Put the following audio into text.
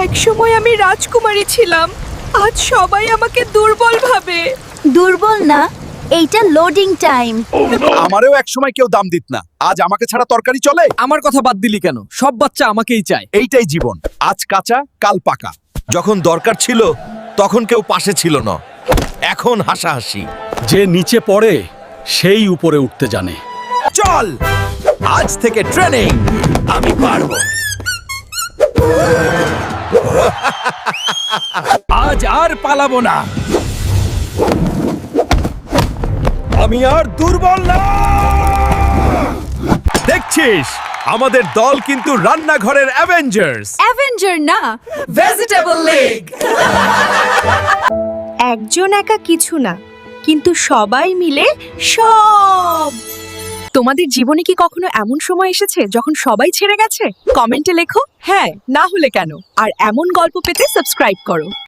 একসময় আমি রাজকুমারী ছিলাম, আজ সবাই আমাকে দুর্বল ভাবে। দুর্বল না, এইটা লোডিং টাইম। আমারও একসময় কেউ দাম দিত না, আজ আমাকে ছাড়া তরকারি চলে। আমার কথা বাদ দিলি কেন? সব বাচ্চা আমাকেই চায়। এইটাই জীবন, আজ কাঁচা কাল পাকা। যখন দরকার ছিল তখন কেউ পাশে ছিল না, এখন হাসাহাসি। যে নিচে পড়ে সেই উপরে উঠতে জানে। চল আজ থেকে ট্রেনিং, আমি পারবো। আজ আর পালাবো না। আমি আর দুর্বল না। দেখছিস, আমাদের দল কিন্তু রান্নাঘরের অ্যাভেঞ্জার্স। অ্যাভেঞ্জার না, ভেজিটেবল লিগ। একজন একা কিছু না, কিন্তু সবাই মিলে সব। তোমাদের জীবনে কি কখনো এমন সময় এসেছে যখন সবাই ছেড়ে গেছে? কমেন্টে লেখো হ্যাঁ, না হলে কেন। আর এমন গল্প পেতে সাবস্ক্রাইব করো।